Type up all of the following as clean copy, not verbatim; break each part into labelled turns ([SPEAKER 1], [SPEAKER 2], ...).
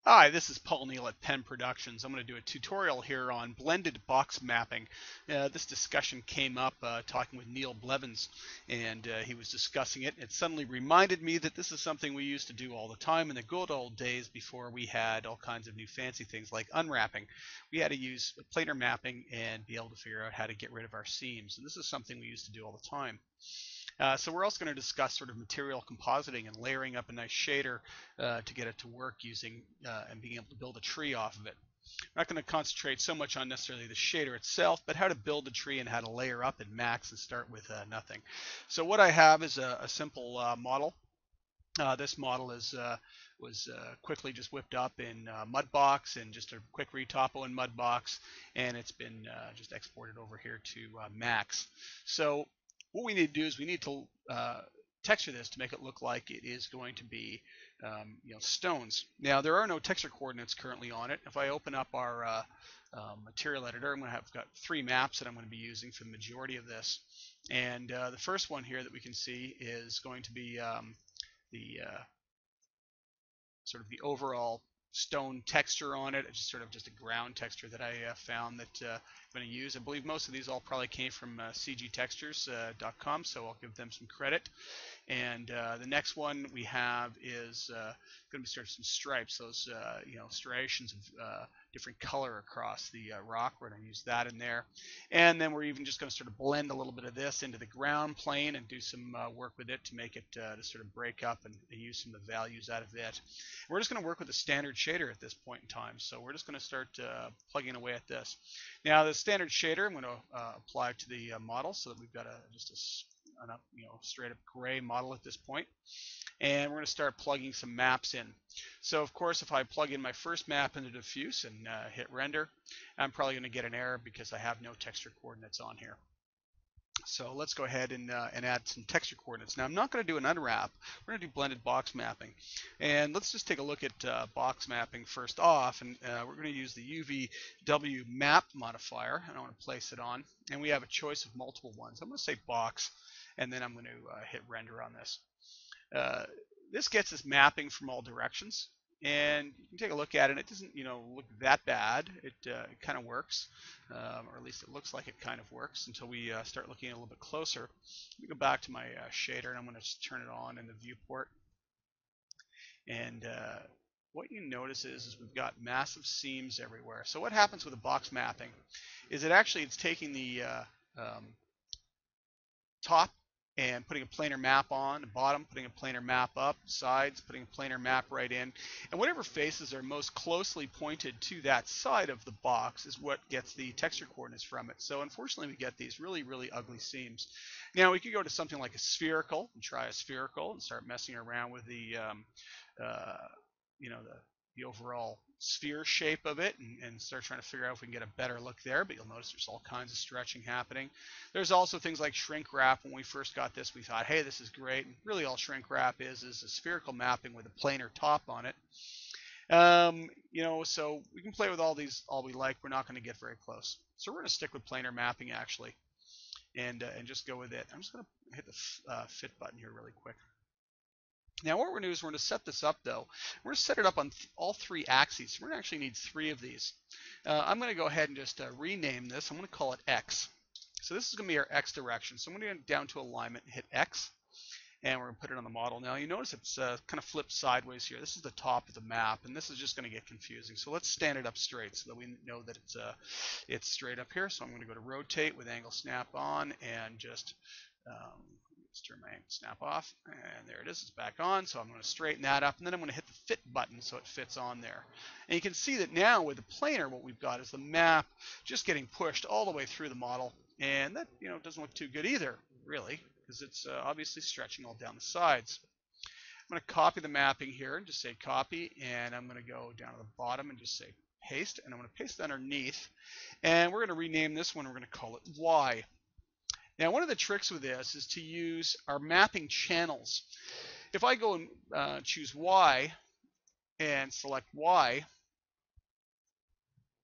[SPEAKER 1] Hi, this is Paul Neale at Penn Productions. I'm going to do a tutorial here on blended box mapping. This discussion came up talking with Neale Blevins, and he was discussing it. It suddenly reminded me that this is something we used to do all the time in the good old days before we had all kinds of new fancy things like unwrapping. We had to use planar mapping and be able to figure out how to get rid of our seams. And this is something we used to do all the time. So we're also going to discuss sort of material compositing and layering up a nice shader to get it to work using and being able to build a tree off of it. I'm not going to concentrate so much on necessarily the shader itself, but how to build a tree and how to layer up in Max and start with nothing. So what I have is a simple model. This model was quickly just whipped up in Mudbox and just a quick retopo in Mudbox, and it's been just exported over here to Max. So what we need to do is we need to texture this to make it look like it is going to be stones. Now there are no texture coordinates currently on it. If I open up our material editor, I'm going to have got 3 maps that I'm going to be using for the majority of this. And the first one here that we can see is going to be the sort of the overall stone texture on it. It's just sort of just a ground texture that I found that I'm going to use. I believe most of these all probably came from cgtextures.com, so I'll give them some credit. And the next one we have is going to be sort of some stripes, those striations of different color across the rock. We're going to use that in there. And then we're even just going to sort of blend a little bit of this into the ground plane and do some work with it to make it to sort of break up and use some of the values out of it. We're just going to work with a standard shader at this point in time. So we're just going to start plugging away at this. Now the standard shader I'm going to apply to the model so that we've got just a straight up gray model at this point. And we're going to start plugging some maps in. So of course, if I plug in my first map into diffuse and hit render, I'm probably going to get an error because I have no texture coordinates on here. So let's go ahead and add some texture coordinates. Now I'm not going to do an unwrap. We're going to do blended box mapping. And let's just take a look at box mapping first off. And we're going to use the UVW map modifier. And I want to place it on. And we have a choice of multiple ones. I'm going to say box. And then I'm going to hit render on this. This gets us mapping from all directions. And you can take a look at it. It doesn't, look that bad. It kind of works, or at least it looks like it kind of works until we start looking a little bit closer. Let me go back to my shader, and I'm going to just turn it on in the viewport. And what you notice is we've got massive seams everywhere. So what happens with a box mapping is it's taking the top and putting a planar map on, the bottom putting a planar map up, sides putting a planar map right in, and whatever faces are most closely pointed to that side of the box is what gets the texture coordinates from it. So unfortunately we get these really, really ugly seams. Now we could go to something like a spherical and try a spherical and start messing around with the the overall sphere shape of it and start trying to figure out if we can get a better look there. But you'll notice there's all kinds of stretching happening. There's also things like shrink wrap. When we first got this, we thought, hey, this is great. And really all shrink wrap is a spherical mapping with a planar top on it. So we can play with all these all we like. We're not going to get very close. So we're going to stick with planar mapping actually and just go with it. I'm just going to hit the fit button here really quick. Now what we're going to do is we're going to set this up though. We're going to set it up on all 3 axes. We're going to actually need 3 of these. I'm going to go ahead and just rename this. I'm going to call it X. So this is going to be our X direction. So I'm going to go down to alignment and hit X. And we're going to put it on the model. Now you notice it's kind of flipped sideways here. This is the top of the map, and this is just going to get confusing. So let's stand it up straight so that we know that it's straight up here. So I'm going to go to rotate with angle snap on and just let's turn my snap off, and there it is, it's back on. So I'm going to straighten that up, and then I'm going to hit the fit button so it fits on there. And you can see that now with the planar, what we've got is the map just getting pushed all the way through the model, and that doesn't look too good either, really, because it's obviously stretching all down the sides. I'm going to copy the mapping here and just say copy, and I'm going to go down to the bottom and just say paste, and I'm going to paste it underneath, and we're going to rename this one. We're going to call it Y. Now, one of the tricks with this is to use our mapping channels. If I go and choose Y and select Y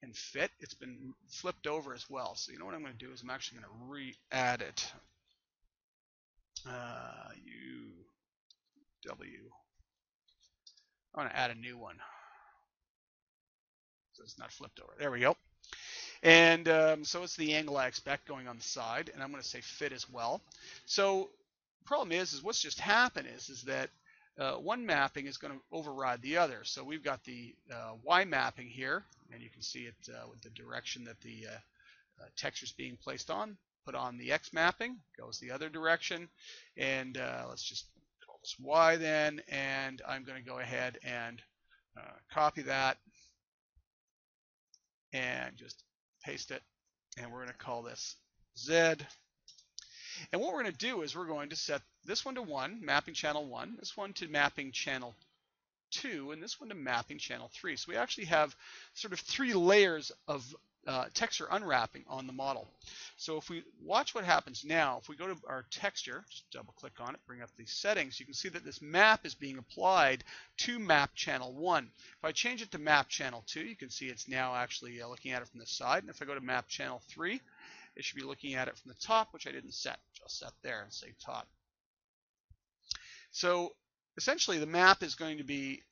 [SPEAKER 1] and fit, it's been flipped over as well. So you know what I'm going to do is I'm actually going to re-add it. UW. I want to add a new one. So it's not flipped over. There we go. And so it's the angle I expect going on the side, and I'm going to say fit as well. So the problem is what's just happened is that one mapping is going to override the other. So we've got the Y mapping here, and you can see it with the direction that the texture is being placed on. Put on the X mapping, goes the other direction, and let's just call this Y then, and I'm going to go ahead and copy that and just paste it, and we're going to call this Z. And what we're going to do is we're going to set this one to 1, mapping channel 1, this one to mapping channel 2, and this one to mapping channel 3. So we actually have sort of 3 layers of texture unwrapping on the model. So if we watch what happens now, if we go to our texture, just double click on it, bring up these settings, you can see that this map is being applied to map channel 1. If I change it to map channel 2, you can see it's now actually looking at it from the side. And if I go to map channel 3, it should be looking at it from the top, which I didn't set. I'll set there and say top. So essentially the map is going to be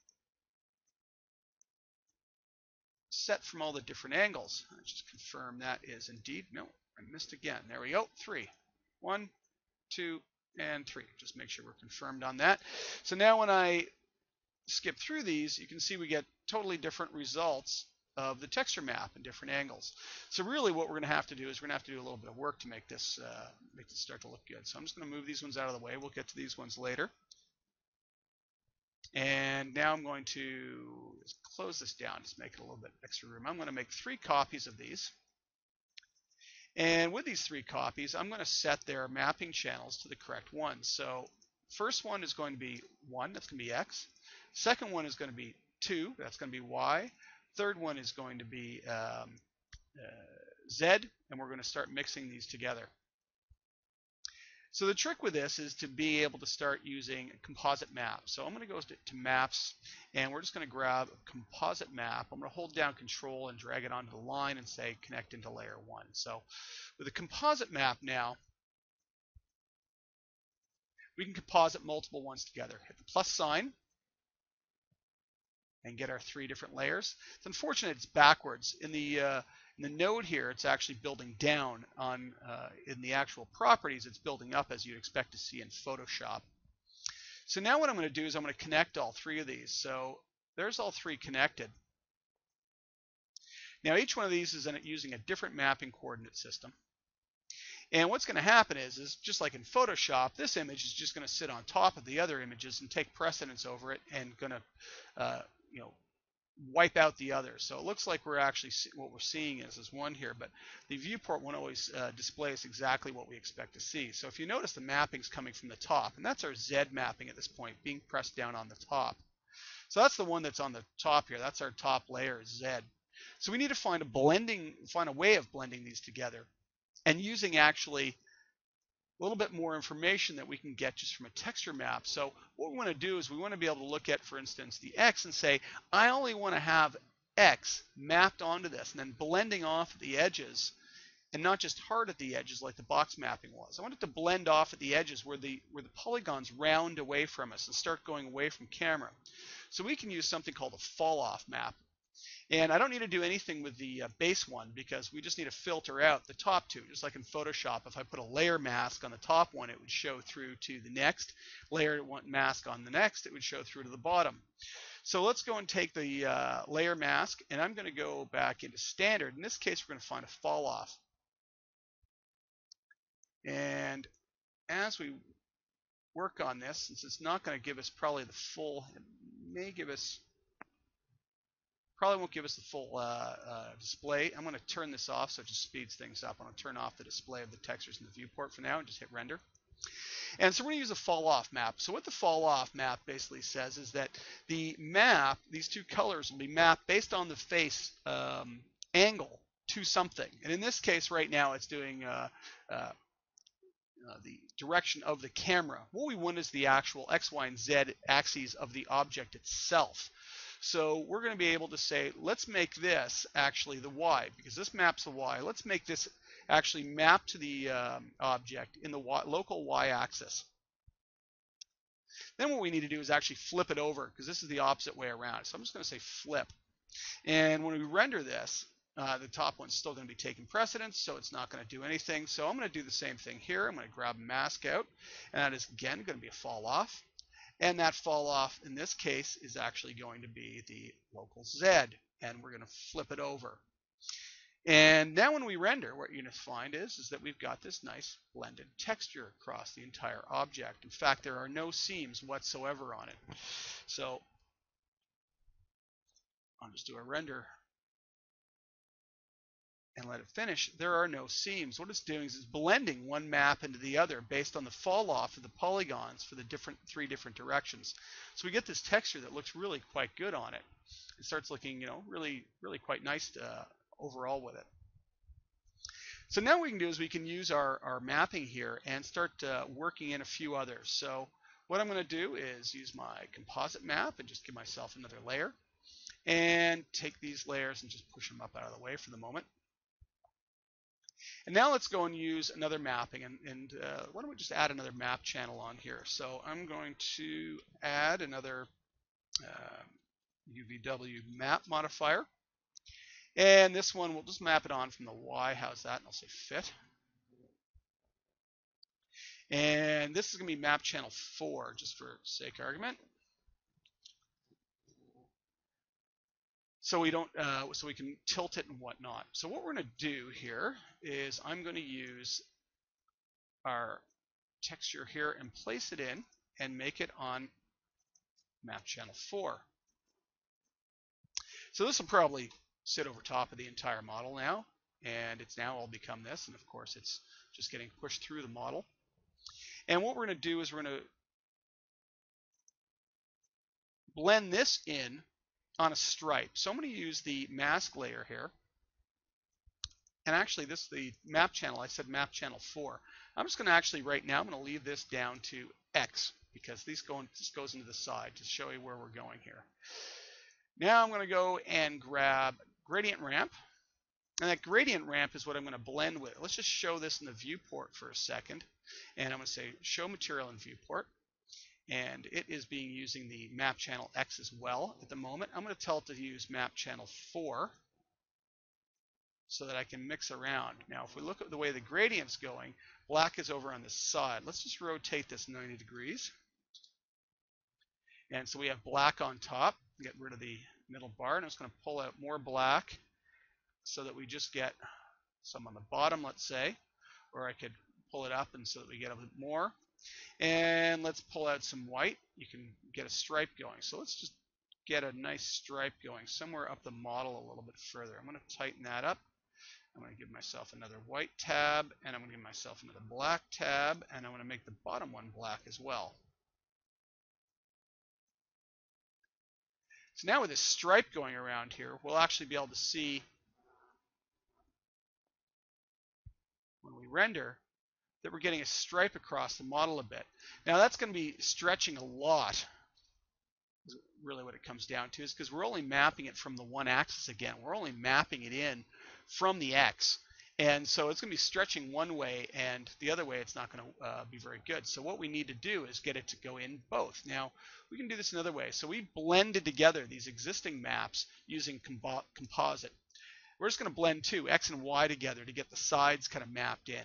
[SPEAKER 1] set from all the different angles. I just confirm that is indeed, no, I missed again. There we go, 3. 1, 2, and 3. Just make sure we're confirmed on that. So now when I skip through these, you can see we get totally different results of the texture map in different angles. So really what we're going to have to do is we're going to have to do a little bit of work to make this start to look good. So I'm just going to move these ones out of the way. We'll get to these ones later. And now I'm going to close this down, just make it a little bit extra room. I'm going to make 3 copies of these. And with these 3 copies, I'm going to set their mapping channels to the correct one. So first one is going to be 1, that's going to be X. Second one is going to be 2, that's going to be Y. Third one is going to be Z, and we're going to start mixing these together. So the trick with this is to be able to start using a composite map. So I'm going to go to maps, and we're just going to grab a composite map. I'm going to hold down control and drag it onto the line and say connect into layer 1. So with a composite map now, we can composite multiple ones together. Hit the plus sign and get our 3 different layers. It's unfortunate it's backwards. In the node here, it's actually building down on, in the actual properties, it's building up as you'd expect to see in Photoshop. So now what I'm going to do is I'm going to connect all 3 of these. So there's all 3 connected. Now each one of these is using a different mapping coordinate system. And what's going to happen is just like in Photoshop, this image is just going to sit on top of the other images and take precedence over it and going to wipe out the others. So it looks like we're actually, what we're seeing is one here, but the viewport won't always display us exactly what we expect to see. So if you notice, the mapping's coming from the top, and that's our Z mapping at this point, being pressed down on the top. So that's the one that's on the top here. That's our top layer, Z. So we need to find a way of blending these together, and using actually a little bit more information that we can get just from a texture map. So what we want to do is we want to be able to look at, for instance, the X and say, I only want to have X mapped onto this, and then blending off the edges, and not just hard at the edges like the box mapping was. I want it to blend off at the edges where the polygons round away from us and start going away from camera. So we can use something called a Falloff Map. And I don't need to do anything with the base one, because we just need to filter out the top 2. Just like in Photoshop, if I put a layer mask on the top one, it would show through to the next. Layer mask on the next, it would show through to the bottom. So let's go and take the layer mask, and I'm going to go back into standard. In this case, we're going to find a fall off. And as we work on this, since it's not going to give us probably the full, it may give us, probably won't give us the full display. I'm going to turn this off so it just speeds things up. I'm going to turn off the display of the textures in the viewport for now and just hit render. And so we're going to use a fall-off map. So what the fall-off map basically says is that the map, these 2 colors, will be mapped based on the face angle to something. And in this case right now, it's doing the direction of the camera. What we want is the actual X, Y, and Z axes of the object itself. So we're going to be able to say, let's make this actually the Y, because this maps the Y. Let's make this actually map to the object in the local Y axis. Then what we need to do is actually flip it over, because this is the opposite way around. So I'm just going to say flip. And when we render this, the top one's still going to be taking precedence, so it's not going to do anything. So I'm going to do the same thing here. I'm going to grab mask out, and that is, again, going to be a fall off. And that fall off, in this case, is actually going to be the local Z, and we're going to flip it over. And now when we render, what you're going to find is that we've got this nice blended texture across the entire object. In fact, there are no seams whatsoever on it. So I'll just do a render and let it finish. There are no seams. What it's doing is it's blending one map into the other based on the fall off of the polygons for the three different directions. So we get this texture that looks really quite good on it. It starts looking, really quite nice overall with it. So now what we can do is we can use our mapping here and start working in a few others. So what I'm going to do is use my composite map and just give myself another layer and take these layers and just push them up out of the way for the moment. And now let's go and use another mapping, and why don't we just add another map channel on here. So I'm going to add another UVW map modifier. And this one, we'll just map it on from the Y. How's that? And I'll say fit. And this is going to be map channel 4, just for sake of argument. So we don't, so we can tilt it and whatnot. So what we're going to do here is I'm going to use our texture here and place it in and make it on map channel 4. So this will probably sit over top of the entire model now, and it's now all become this, and of course it's just getting pushed through the model. And what we're going to do is we're going to blend this in on a stripe. So I'm going to use the mask layer here, and actually this is the map channel. I said map channel 4. I'm just going to actually right now I'm going to leave this down to X, because this goes into the side to show you where we're going here. Now I'm going to go and grab gradient ramp, and that gradient ramp is what I'm going to blend with. Let's just show this in the viewport for a second, and I'm going to say show material in viewport, and it is being using the map channel X as well at the moment. I'm going to tell it to use map channel 4 so that I can mix around. Now if we look at the way the gradient's going, black is over on this side. Let's just rotate this 90 degrees. And so we have black on top. Get rid of the middle bar, and I'm just going to pull out more black so that we just get some on the bottom, let's say, or I could pull it up and so that we get a bit more. And let's pull out some white. You can get a stripe going. So let's just get a nice stripe going somewhere up the model a little bit further. I'm going to tighten that up. I'm going to give myself another white tab, and I'm going to give myself another black tab, and I'm going to make the bottom one black as well. So now with this stripe going around here, we'll actually be able to see when we render that we're getting a stripe across the model a bit. Now that's going to be stretching a lot, is really what it comes down to, is because we're only mapping it from the one axis again. We're only mapping it in from the X. And so it's going to be stretching one way, and the other way it's not going to be very good. So what we need to do is get it to go in both. Now, we can do this another way. So we blended together these existing maps using composite. We're just going to blend two, X and Y together, to get the sides kind of mapped in.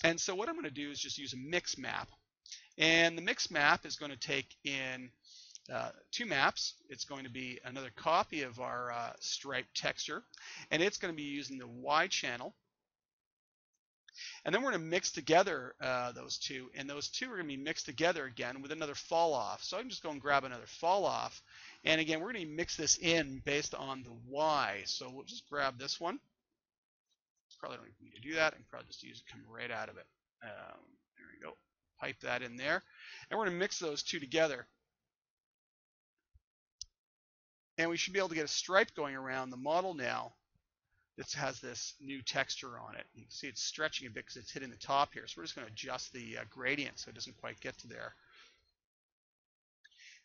[SPEAKER 1] And so what I'm going to do is just use a mix map. And the mix map is going to take in two maps. It's going to be another copy of our stripe texture, and it's going to be using the Y channel. And then we're going to mix together those two, and those two are going to be mixed together again with another fall off. So I can just go and grab another fall off, and again we're going to mix this in based on the Y. So we'll just grab this one. Probably don't need to do that. I can probably just use it, come right out of it. There we go. Pipe that in there, and we're going to mix those two together. And we should be able to get a stripe going around the model now that has this new texture on it. You can see it's stretching a bit because it's hitting the top here. So we're just going to adjust the gradient so it doesn't quite get to there.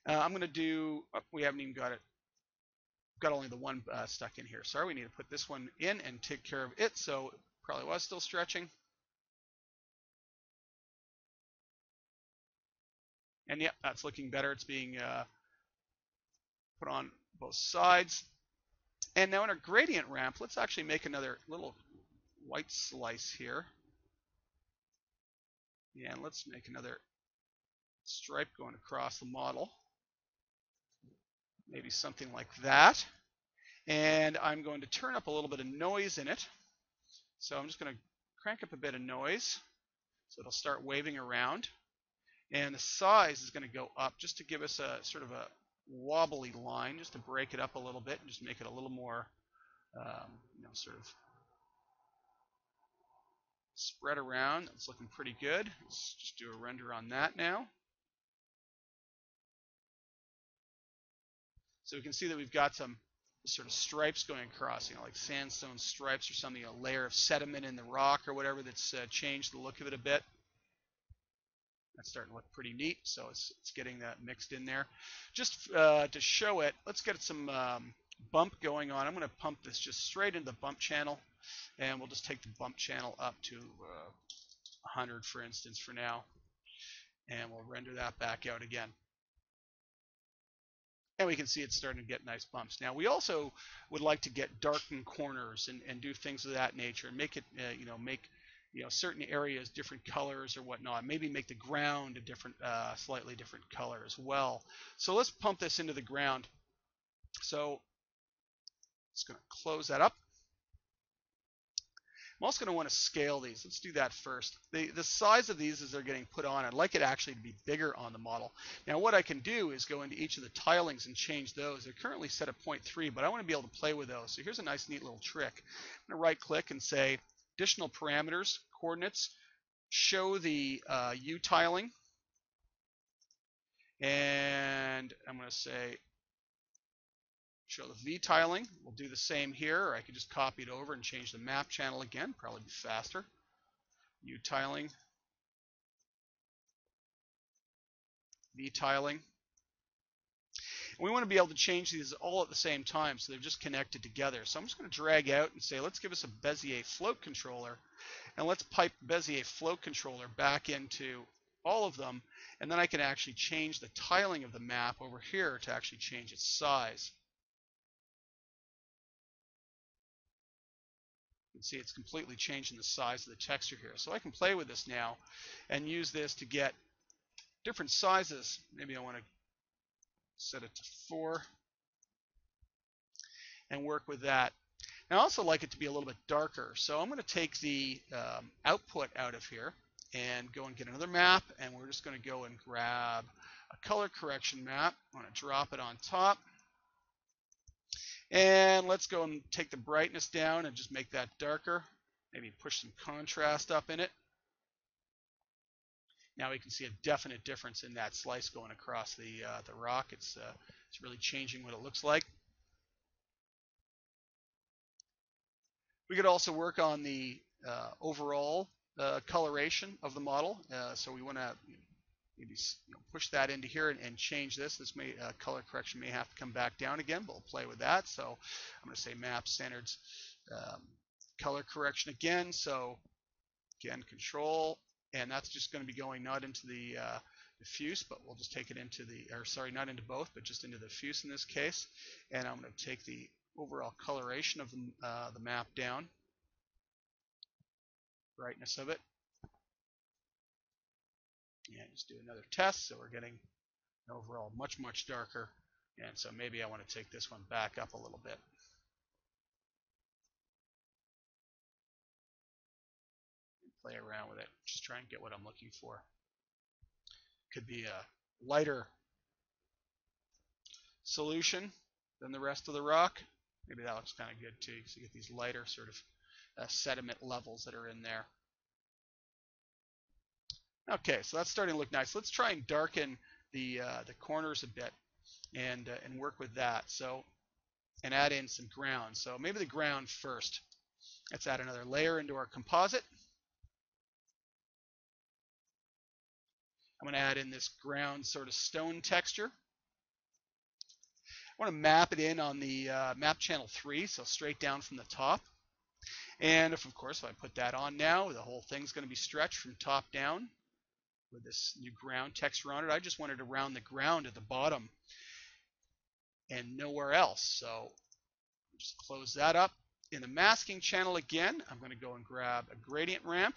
[SPEAKER 1] I'm going to do, we haven't even got it, got only the one stuck in here. Sorry, we need to put this one in and take care of it. So it probably was still stretching. And yeah, that's looking better. It's being put on both sides. And now in our gradient ramp, let's actually make another little white slice here. And let's make another stripe going across the model. Maybe something like that. And I'm going to turn up a little bit of noise in it. So I'm just going to crank up a bit of noise so it'll start waving around. And the size is going to go up just to give us a sort of a wobbly line, just to break it up a little bit and just make it a little more, sort of spread around. It's looking pretty good. Let's just do a render on that now. So we can see that we've got some sort of stripes going across, like sandstone stripes or something, a layer of sediment in the rock or whatever that's changed the look of it a bit. That's starting to look pretty neat, so it's getting that mixed in there. Just to show it, let's get some bump going on. I'm going to pump this just straight into the bump channel, and we'll just take the bump channel up to 100, for instance, for now, and we'll render that back out again. And we can see it's starting to get nice bumps. Now, we also would like to get darkened corners and do things of that nature, and make it, make certain areas different colors or whatnot. Maybe make the ground a different, slightly different color as well. So let's pump this into the ground. So it's going to close that up. I'm also going to want to scale these. Let's do that first. The size of these as they're getting put on, I'd like it actually to be bigger on the model. Now what I can do is go into each of the tilings and change those. They're currently set at 0.3, but I want to be able to play with those. So here's a nice neat little trick. I'm going to right click and say additional parameters, coordinates, show the U tiling, and I'm going to say show the V tiling. We'll do the same here, or I could just copy it over and change the map channel again, probably be faster. U tiling, V tiling. And we want to be able to change these all at the same time, so they're just connected together. So I'm just going to drag out and say, let's give us a Bezier float controller, and let's pipe Bezier float controller back into all of them, and then I can actually change the tiling of the map over here to actually change its size. You can see it's completely changing the size of the texture here. So I can play with this now and use this to get different sizes. Maybe I want to set it to 4 and work with that. Now I also like it to be a little bit darker. So I'm going to take the output out of here and go and get another map, and we're just going to go and grab a color correction map. I want to drop it on top. And let's go and take the brightness down and just make that darker. Maybe push some contrast up in it. Now we can see a definite difference in that slice going across the rock. It's really changing what it looks like. We could also work on the overall coloration of the model. So we want to maybe push that into here and change this. This may color correction may have to come back down again, but we'll play with that. So I'm going to say map centered color correction again. So again, control, and that's just going to be going not into the diffuse, but we'll just take it into the, or sorry, not into both, but just into the diffuse in this case. And I'm going to take the overall coloration of the map down, brightness of it. And just do another test, so we're getting overall much, much darker. And so maybe I want to take this one back up a little bit. And play around with it, just try and get what I'm looking for. Could be a lighter solution than the rest of the rock. Maybe that looks kind of good too, so you get these lighter sort of sediment levels that are in there. Okay, so that's starting to look nice. Let's try and darken the corners a bit and work with that. So, and add in some ground. So maybe the ground first. Let's add another layer into our composite. I'm going to add in this ground sort of stone texture. I want to map it in on the map channel 3, so straight down from the top. And of course, if I put that on now, the whole thing's going to be stretched from top down with this new ground texture on it. I just wanted to round the ground at the bottom and nowhere else. So I'm just close that up. In the masking channel again, I'm going to go and grab a gradient ramp.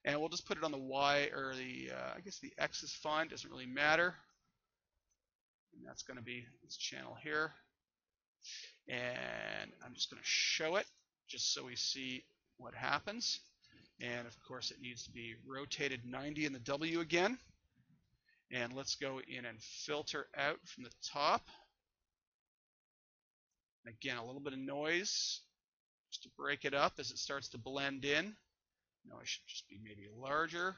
[SPEAKER 1] And we'll just put it on the Y, or the, I guess the X is fine, doesn't really matter. And that's going to be this channel here. And I'm just going to show it just so we see what happens. And of course it needs to be rotated 90 in the W again. And let's go in and filter out from the top. Again, a little bit of noise just to break it up as it starts to blend in. Noise should just be maybe larger.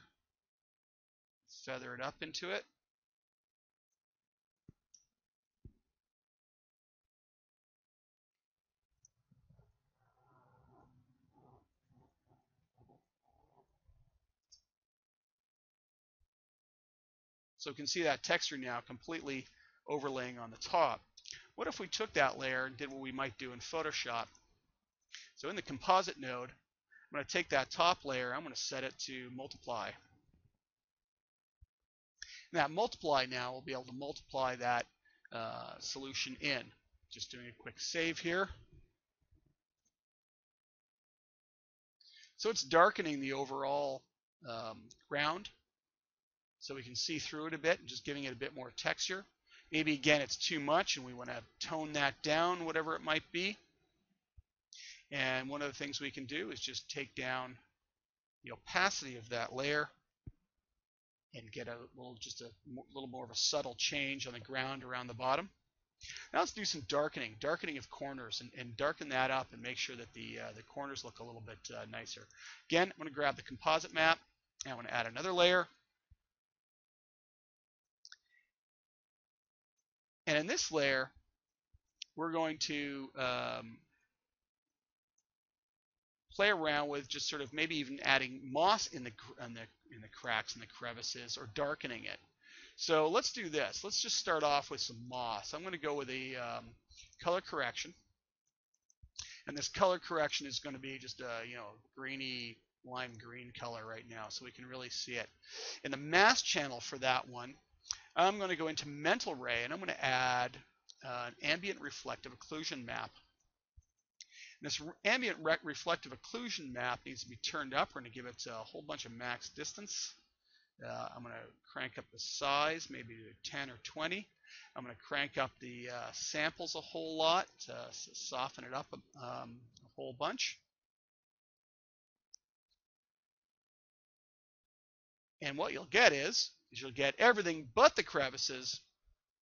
[SPEAKER 1] Feather it up into it. So we can see that texture now completely overlaying on the top. What if we took that layer and did what we might do in Photoshop? So in the composite node, I'm going to take that top layer, I'm going to set it to multiply. And that multiply now will be able to multiply that solution in. Just doing a quick save here. So it's darkening the overall ground, so we can see through it a bit and just giving it a bit more texture. Maybe again it's too much and we want to tone that down, whatever it might be. And one of the things we can do is just take down the opacity of that layer and get a little more of a subtle change on the ground around the bottom. Now let's do some darkening of corners, and darken that up and make sure that the corners look a little bit nicer. Again, I'm going to grab the composite map and I'm going to add another layer. And in this layer, we're going to play around with just sort of maybe even adding moss in the cracks and the crevices, or darkening it. So let's do this. Let's just start off with some moss. I'm going to go with a color correction, and this color correction is going to be just a greeny lime green color right now, so we can really see it. In the mask channel for that one, I'm going to go into mental ray, and I'm going to add an ambient reflective occlusion map. And this ambient reflective occlusion map needs to be turned up. We're going to give it a whole bunch of max distance. I'm going to crank up the size, maybe to 10 or 20. I'm going to crank up the samples a whole lot to soften it up a whole bunch. And what you'll get is you'll get everything but the crevices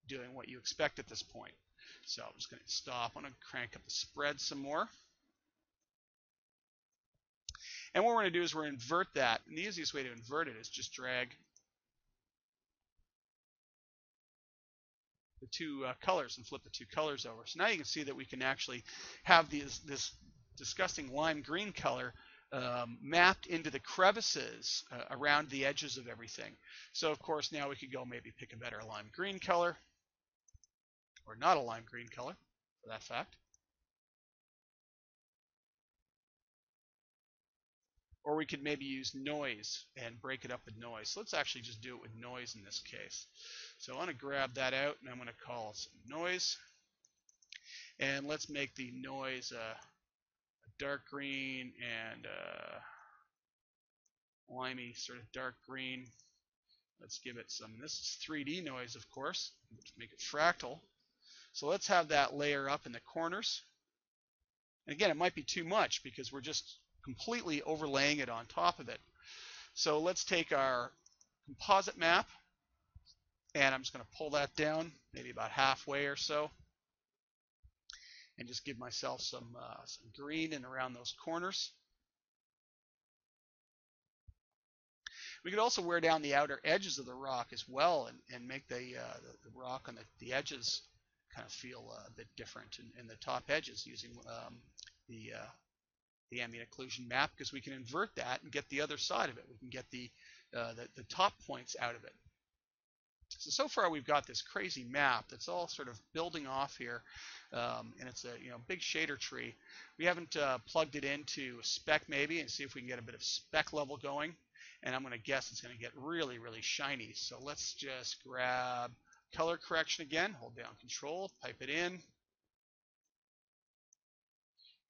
[SPEAKER 1] doing what you expect at this point. So I'm just going to stop. I'm going to crank up the spread some more. And what we're going to do is we're going to invert that. And the easiest way to invert it is just drag the two colors and flip the two colors over. So now you can see that we can actually have this disgusting lime green color mapped into the crevices around the edges of everything. So of course now we could go maybe pick a better lime green color, or not a lime green color for that fact. Or we could maybe use noise and break it up with noise. So let's actually just do it with noise in this case. So I'm going to grab that out, and I'm going to call it some noise. And let's make the noise a dark green and limey sort of dark green. Let's give it some, this is 3D noise, of course. Let's make it fractal. So let's have that layer up in the corners. And again, it might be too much because we're just completely overlaying it on top of it. So let's take our composite map, and I'm just going to pull that down maybe about halfway or so, and just give myself some green in around those corners. We could also wear down the outer edges of the rock as well, and make the rock on the edges kind of feel a bit different, and the top edges using the ambient occlusion map, because we can invert that and get the other side of it. We can get the top points out of it. So far we've got this crazy map that's all sort of building off here, and it's a big shader tree. We haven't plugged it into a spec maybe, and see if we can get a bit of spec level going. And I'm going to guess it's going to get really, really shiny. So let's just grab color correction again, hold down Control, pipe it in.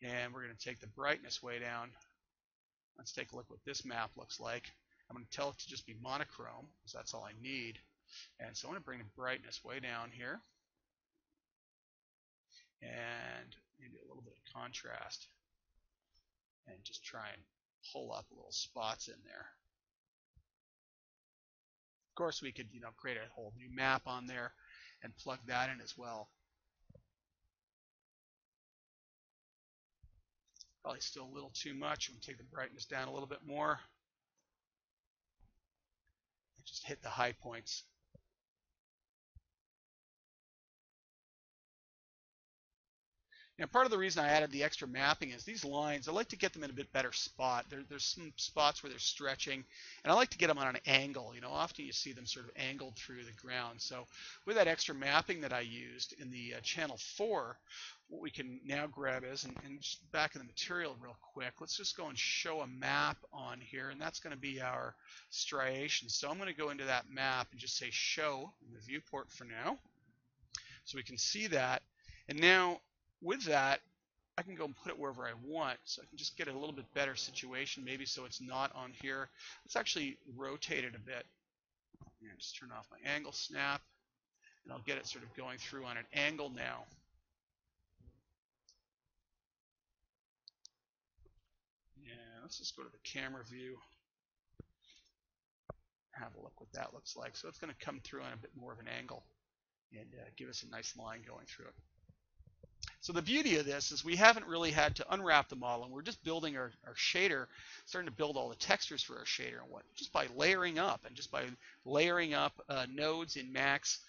[SPEAKER 1] And we're going to take the brightness way down. Let's take a look what this map looks like. I'm going to tell it to just be monochrome, because that's all I need. And so I'm going to bring the brightness way down here. And maybe a little bit of contrast. And just try and pull up little spots in there. Of course, we could, create a whole new map on there and plug that in as well. Probably still a little too much. We'll take the brightness down a little bit more. Just hit the high points. Now, part of the reason I added the extra mapping is these lines, I like to get them in a bit better spot. There's some spots where they're stretching, and I like to get them on an angle. Often you see them sort of angled through the ground. So with that extra mapping that I used in the channel 4, what we can now grab is, and just back in the material real quick, let's just go and show a map on here, and that's going to be our striation. So I'm going to go into that map and just say show in the viewport for now, so we can see that. And now, with that, I can go and put it wherever I want, so I can just get a little bit better situation, maybe so it's not on here. Let's actually rotate it a bit, and just turn off my angle snap, and I'll get it sort of going through on an angle now. And let's just go to the camera view, have a look what that looks like. So it's going to come through on a bit more of an angle and give us a nice line going through it. So the beauty of this is we haven't really had to unwrap the model, and we're just building our shader, starting to build all the textures for our shader, and just by layering up, nodes in Max,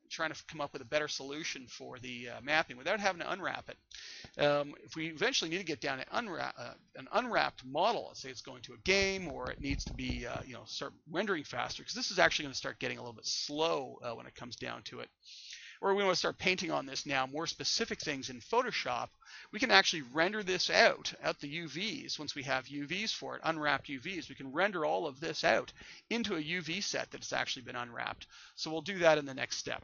[SPEAKER 1] trying to come up with a better solution for the mapping without having to unwrap it. If we eventually need to get down to an unwrapped model, let's say it's going to a game, or it needs to be start rendering faster, because this is actually going to start getting a little bit slow when it comes down to it. Or we want to start painting on this now, more specific things in Photoshop, we can actually render this out the UVs. Once we have UVs for it, unwrapped UVs, we can render all of this out into a UV set that's actually been unwrapped. So we'll do that in the next step.